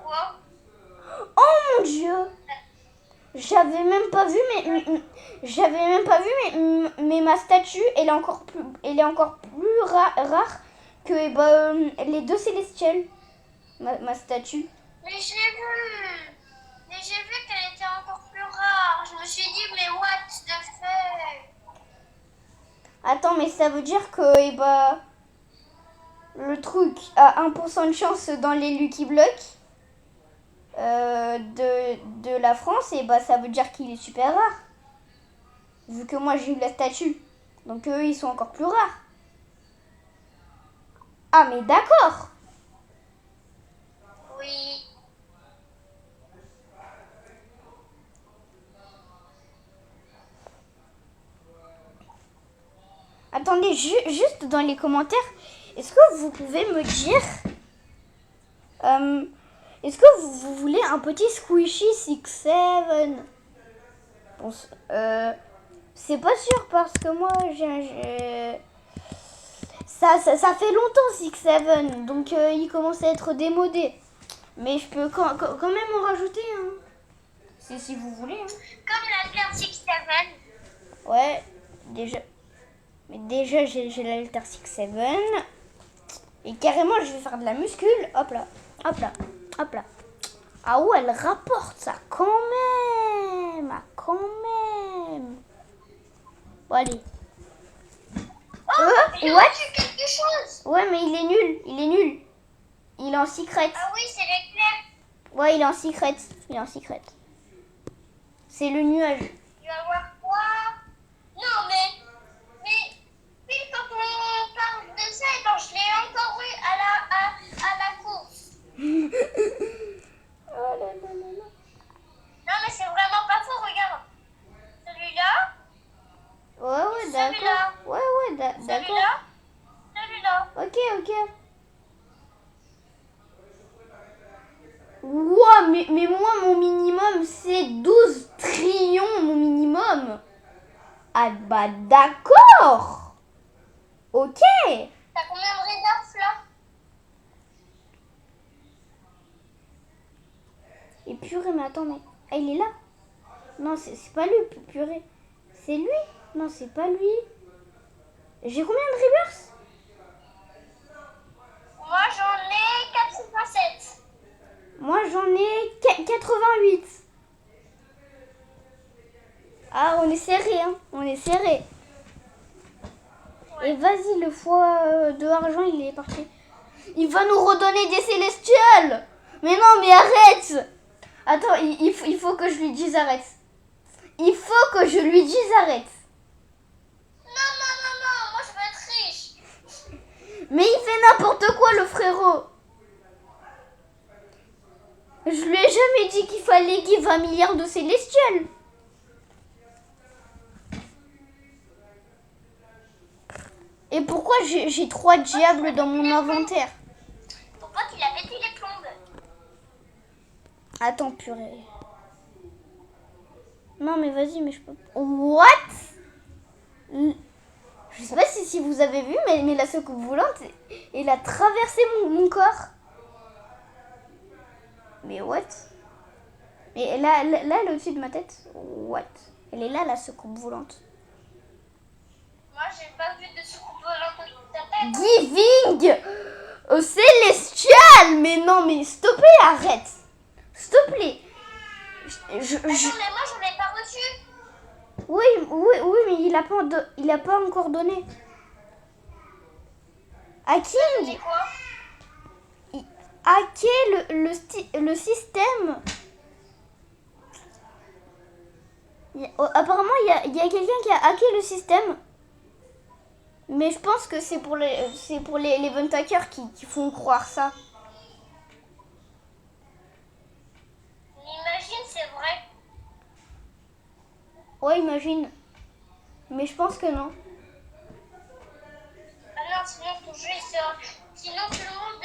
Quoi? Oh mon Dieu! J'avais même pas vu, mais ma statue, elle est encore plus rare que les 2 célestiels. Ma statue. Mais j'ai vu. Mais j'ai vu qu'elle était encore plus rare. Je me suis dit, mais what the fuck? Attends, mais ça veut dire que le truc a 1% de chance dans les Lucky Blocks de la France, et ça veut dire qu'il est super rare. Vu que moi j'ai eu la statue. Donc eux, ils sont encore plus rares. Ah, mais d'accord. Oui. Attendez, juste dans les commentaires, est-ce que vous pouvez me dire... est-ce que vous voulez un petit Squishy 6-7? Bon, c'est pas sûr parce que moi, ça fait longtemps 6-7, donc il commence à être démodé. Mais je peux quand même en rajouter, hein. Si vous voulez. Hein. Comme l'Alter 6-7. Ouais, déjà. Mais déjà, j'ai l'Alter 6-7. Et carrément, je vais faire de la muscule. Hop là, hop là, hop là. Ah ouais, elle rapporte ça quand même. Ah, quand même. Bon, allez. J'ai What? reçu quelque chose. Ouais, mais il est nul. Il est en secret. Ah oui, c'est l'éclair. Ouais, il est en secret. C'est le nuage. Tu vas voir quoi? Non, mais quand on parle de ça, je l'ai encore eu à la course. Oh là là là là. Non, mais c'est vraiment pas faux, regarde. Celui-là, Ouais, celui-là. d'accord. Ouais, d'accord. Celui-là. Ok. Ouah, mais moi, mon minimum, c'est 12 trillions, mon minimum. Ah bah d'accord. Ok. T'as combien de réserves là? Et purée, mais attends, mais... Ah, il est là? Non, c'est pas lui, purée. C'est lui? Non, c'est pas lui. J'ai combien de rebirths? Moi, j'en ai 87. Moi, j'en ai 88. est serré. Ouais. Et vas-y, le foie de argent, il est parti. Il va nous redonner des célestials. Mais non, mais arrête. Attends, il faut que je lui dise arrête. Il faut que je lui dise arrête. Non, non, non, non, moi je veux être riche. Mais il fait n'importe quoi, le frérot. Je lui ai jamais dit qu'il fallait qu'il y ait 20 milliards de célestials. Et pourquoi j'ai 3 diables dans mon inventaire? Pourquoi qu'il a pété les plombes? Attends, purée. Non, mais vas-y, mais je peux... What? Je sais pas si vous avez vu, mais la soucoupe volante, elle a traversé mon corps. Mais what? Mais là, elle est au-dessus de ma tête. What? Elle est là, la soucoupe volante. Moi j'ai pas vu de soucoupe volante au-dessus de ta tête. Giving célestial. Mais non, mais s'il te plaît, arrête. S'il te plaît. Attends, mais moi je l'ai pas reçu. Oui, mais il a pas encore donné. Hacking. C'est quoi? Hacker le système. Apparemment, il y a quelqu'un qui a hacké le système. Mais je pense que c'est pour les event hackers qui font croire ça. Imagine, c'est vrai. Ouais, imagine. Mais je pense que non. Ah non, sinon ton jeu il sort. Sinon tout le monde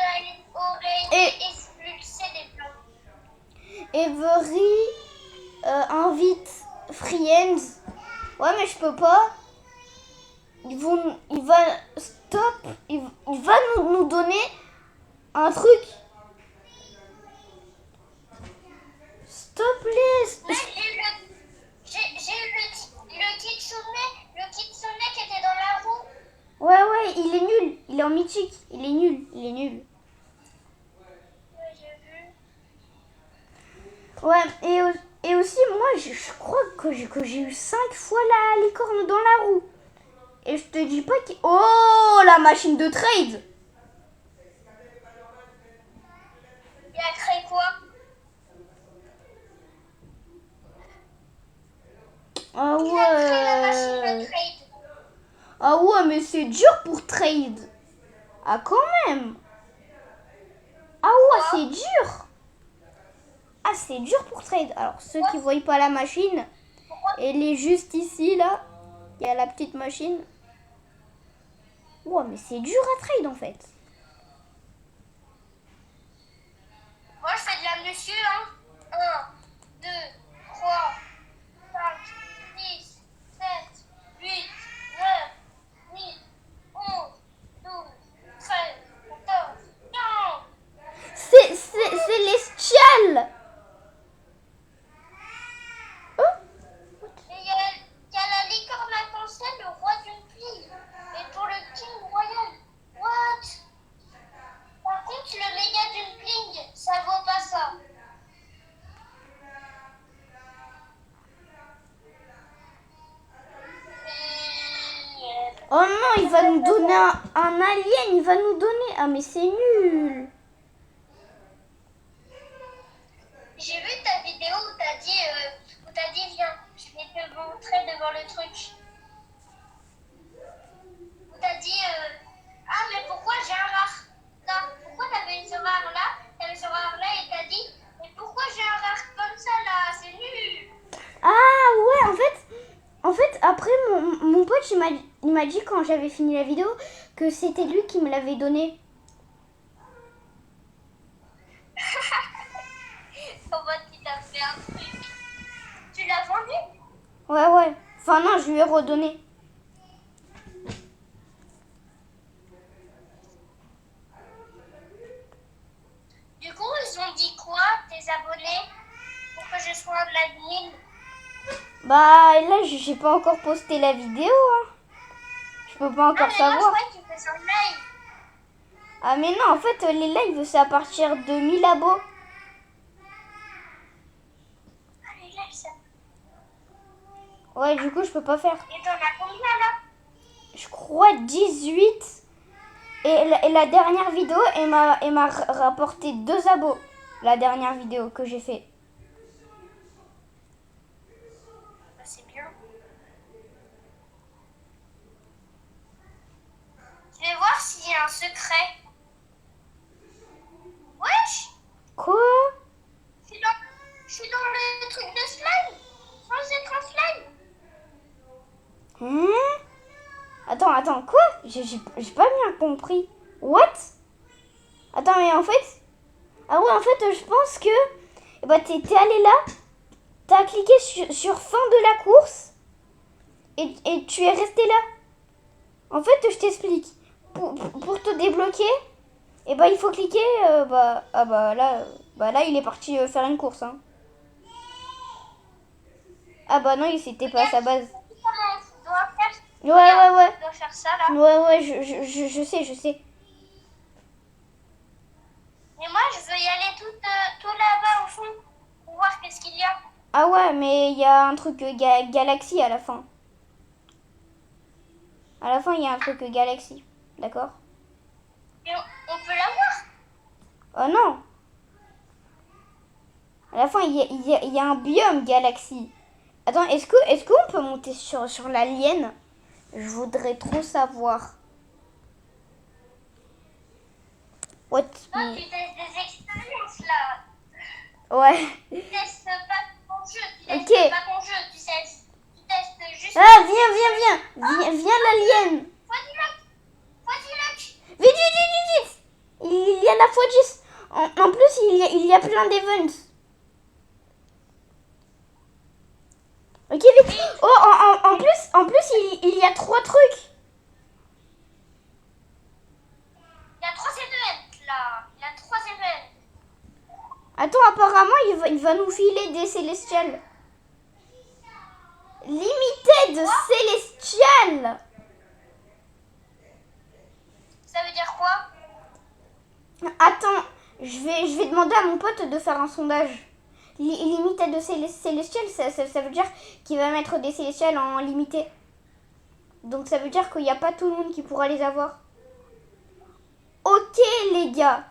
aurait été expulsé des plans. Every invite friends. Ouais, mais je peux pas. Il va nous donner un truc. S'il te plaît. Là, j'ai eu le kitsune qui était dans la roue. Ouais, il est nul. Il est en mythique. Il est nul. Ouais, j'ai vu. Ouais, et aussi, moi, je crois que j'ai eu 5 fois la licorne dans la roue. Et je te dis pas qu'il... Oh, la machine de trade. Il a créé quoi? Ah Il a créé la machine ouais. de trade. Ah ouais, mais c'est dur pour trade. Ah, quand même. Ah ouais, c'est dur. Ah, c'est dur pour trade. Alors, ceux qui voient pas la machine, elle est juste ici, là. Il y a la petite machine. Ouais, mais c'est dur à trade, en fait. Moi, je fais de la muscu, hein. 1, 2, 3, 5, 6, 7, 8, 9, 10, 11, 12, 13, 14, 15. C'est célestial. Et il y a la licorne arc-en-ciel, le roi d'une pile. Et pour le king royal. What? Par contre, le méga d'une pling, ça vaut pas ça. Oh non, il va nous donner un alien. Il va nous donner... Ah, mais c'est nul. J'ai vu ta vidéo où t'as dit viens, je vais te montrer devant le truc. Où t'as dit ah mais pourquoi j'ai un rare? Non, pourquoi t'avais ce rare là? T'avais ce rare là et t'as dit mais pourquoi j'ai un rare comme ça là? C'est nul. Ah ouais, en fait, après, mon pote, il m'a dit quand j'avais fini la vidéo que c'était lui qui me l'avait donné. En mode qu'il t'a fait un truc. Tu l'as vendu? Ouais. Enfin non, je lui ai redonné. Du coup, ils ont dit quoi, tes abonnés, pour que je sois de l'admin? Bah là, j'ai pas encore posté la vidéo. Hein. Je peux pas encore Ah, mais savoir. moi, je croyais que tu faisais un live. Ah mais non, en fait, les lives, c'est à partir de 1000 abos. Ah, les lives, ça. Ouais, du coup, je peux pas faire. Et t'en as combien là? Je crois 18. Et la dernière vidéo, elle m'a rapporté 2 abos. La dernière vidéo que j'ai fait. Bah, c'est bien. Je vais voir s'il y a un secret. Wesh! Quoi? Je suis dans le truc de slime. Sans être un slime. Hein? Attends, quoi? J'ai pas bien compris. What? Attends, mais en fait... Ah ouais, en fait, je pense que... Bah, t'es allé là, t'as cliqué sur fin de la course, et tu es resté là. En fait, je t'explique. Pour te débloquer, et bah, il faut cliquer... là, il est parti faire une course, hein. Ah bah non, il s'était pas à sa base. Comment on doit faire? Ouais. On doit faire ça là. Ouais, je sais. Mais moi, je veux y aller tout là-bas au fond pour voir qu'est-ce qu'il y a. Ah ouais, mais il y a un truc Galaxy à la fin. À la fin, il y a un truc Galaxy. D'accord? Et on peut l'avoir. Oh non! À la fin, il y a un biome Galaxy. Attends, est-ce qu'on peut monter sur l'alien? Je voudrais trop savoir. What? Non, tu testes des expériences là. Ouais. Tu testes pas ton jeu. Tu testes Ok. pas ton jeu. Tu testes juste. Ah, viens l'alien. Fois du lac. Vite. Il y a la fois 10. En plus, il y a plein d'events. Ok, vite. Oh, en plus, il y a 3 trucs. Il y a 3 événements là. Il y a 3 événements. Attends, apparemment, il va nous filer des célestials. Limited célestial. Ça veut dire quoi? Attends, je vais demander à mon pote de faire un sondage. Limited célestial, ça veut dire qu'il va mettre des célestials en limité. Donc ça veut dire qu'il n'y a pas tout le monde qui pourra les avoir. Ok les gars.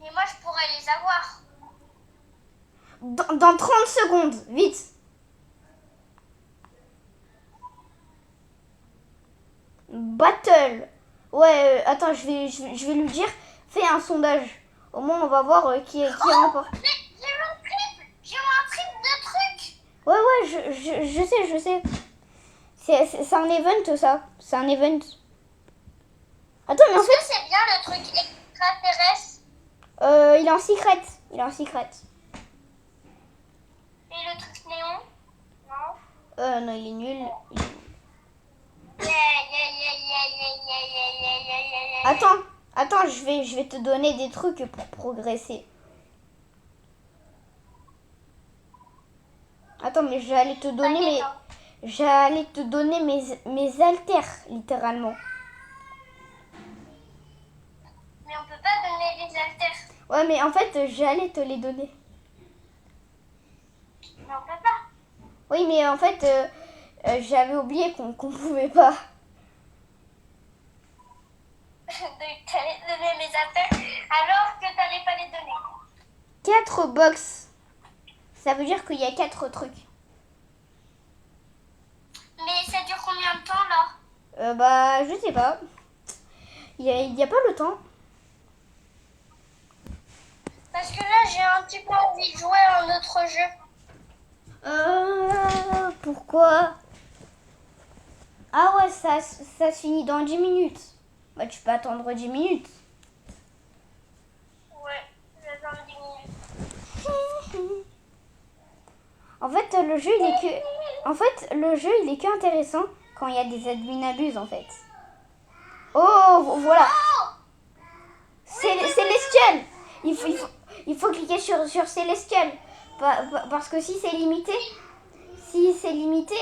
Mais moi, je pourrais les avoir. Dans 30 secondes, vite. Battle. Ouais, attends, je vais lui dire, fais un sondage. Au moins, on va voir qui remporte. J'ai mon triple de trucs. Ouais, je sais. C'est un event, ça. C'est un event. Attends, mais en Est-ce que c'est bien le truc extraterrestre? fait, il est en secret. Et le truc néon? Non. Non, il est nul. Attends, je vais te donner des trucs pour progresser. Attends, mais j'allais te donner mes haltères, littéralement. Mais on peut pas donner les haltères. Ouais, mais en fait, j'allais te les donner. Mais on peut pas. Oui, mais en fait, j'avais oublié qu'on pouvait pas. T'allais donner les haltères alors que t'allais pas les donner. 4 box. Ça veut dire qu'il y a 4 trucs. Mais ça dure combien de temps là? Bah, je sais pas. Il y a pas le temps. Parce que là, j'ai un petit peu envie de jouer à un autre jeu. Pourquoi? Ah ouais, ça se finit dans 10 minutes. Bah, tu peux attendre 10 minutes. Ouais, j'attends 10 minutes. En fait, le jeu, il est que intéressant quand il y a des admin abuse, en fait. Oh, voilà. Célestial. Il faut cliquer sur Célestial. Parce que si c'est limité,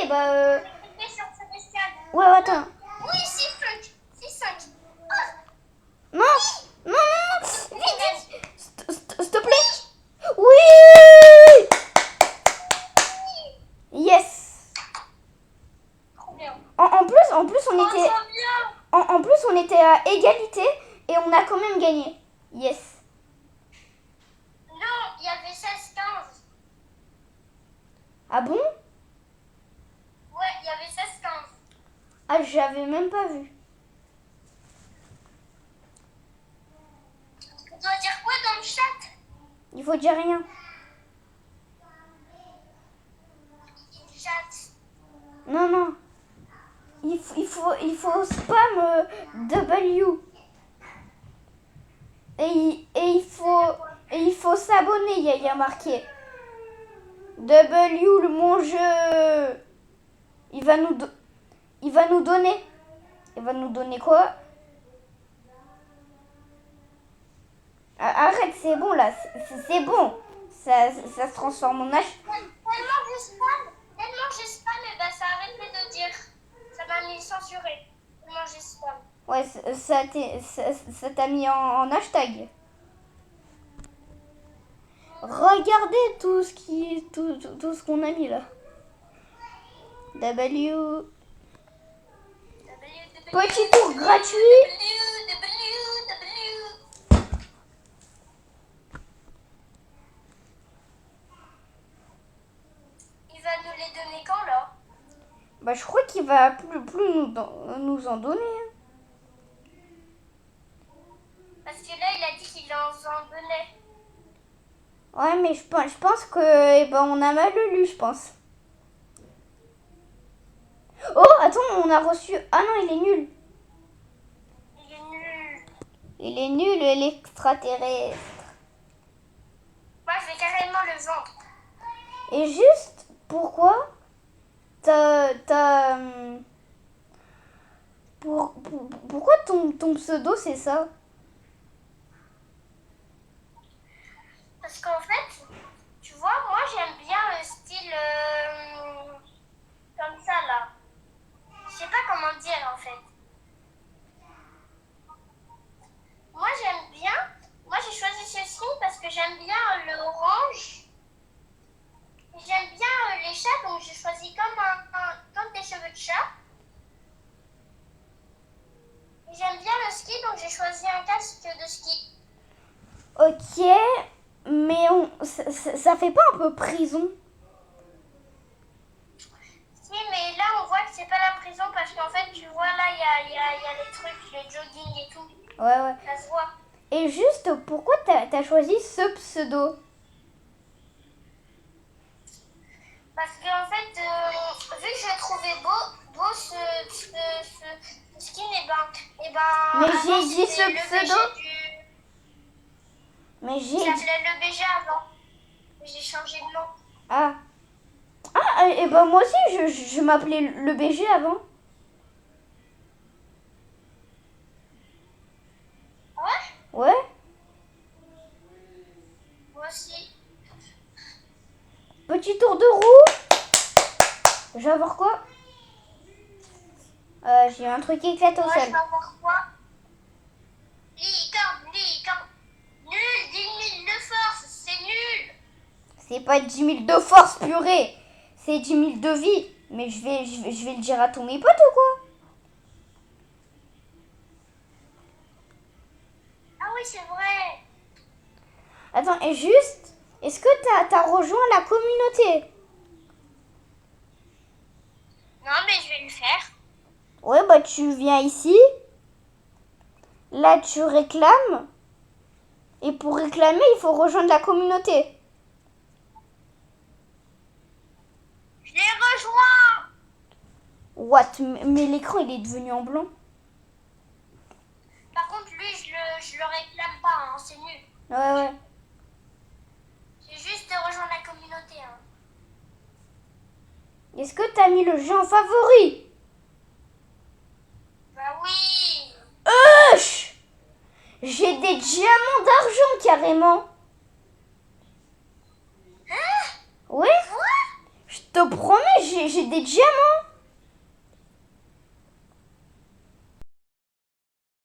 bah... Cliquez sur Célestial. Ouais, attends. Oui, 6-5. Non. Vite. S'il te plaît. Oui. En plus, on était à égalité et on a quand même gagné. Yes. Non, il y avait 16-15. Ah bon? Ouais, il y avait 16-15. Ah, j'avais même pas vu. On doit dire quoi dans le chat? Il faut dire rien. Chat. Non, non. Il faut spam W. Et il faut s'abonner, il y a marqué. W, mon jeu. Il va nous donner. Il va nous donner quoi? Arrête, c'est bon là. C'est bon. Ça se transforme en H. Tellement j'ai spam, et ben ça a arrêté de dire. Ça m'a mis censuré. Tellement j'ai spam. Ouais, ça t'a mis en hashtag. Regardez tout ce qu'on a mis là. W. Petit tour gratuit. Il va nous les donner quand là? Bah je crois qu'il va plus nous en donner. Parce que là il a dit qu'il en donnait. Ouais, mais je pense que on a mal lu, je pense. Oh, attends, on a reçu... Ah non, il est nul. Il est nul. Il est nul, l'extraterrestre. Moi je vais carrément le vendre. Et juste, pourquoi pourquoi ton pseudo, c'est ça? Parce qu'en fait, tu vois, moi j'aime bien le style comme ça là. Je sais pas comment dire en fait. Moi j'aime bien. Moi j'ai choisi ce style parce que j'aime bien l'orange. Et j'aime bien les chats, donc j'ai choisi comme des cheveux de chat. Et j'aime bien le ski, donc j'ai choisi un casque de ski. Ok, mais ça fait pas un peu prison? Si, mais là on voit que c'est pas la prison parce qu'en fait, tu vois là, il y a les trucs, le jogging et tout. Ouais. Ça se voit. Et juste, pourquoi t'as choisi ce pseudo? Parce qu'en fait, vu que je trouvais beau ce skin, et ben Mais avant, j'ai dit c'était ce le pseudo. BG Mais Il j'ai... s'appelait le BG avant. Mais j'ai changé de nom. Ah, et moi aussi, je m'appelais le BG avant. Ouais, Ouais. moi aussi. Petit tour de roue. Je vais avoir quoi? J'ai un truc qui éclate au Moi, je sol. vais avoir quoi? Licorne. Nul, 10 000 de force, c'est nul. C'est pas 10 000 de force, purée. C'est 10 000 de vie. Mais je vais le dire à tous mes potes ou quoi? Ah oui, c'est vrai. Attends, et juste, est-ce que t'as rejoint la communauté? Non, mais je vais le faire. Ouais, bah tu viens ici. Là, tu réclames. Et pour réclamer, il faut rejoindre la communauté. Je l'ai rejoint. What? Mais l'écran, il est devenu en blanc. Par contre, lui, je le réclame pas, hein, c'est nul. Ouais. J'ai juste rejoint la communauté. Hein. Est-ce que t'as mis le jeu en favori? Bah oui. J'ai des diamants d'argent carrément. Hein? Ouais, Quoi? je te promets, j'ai des diamants.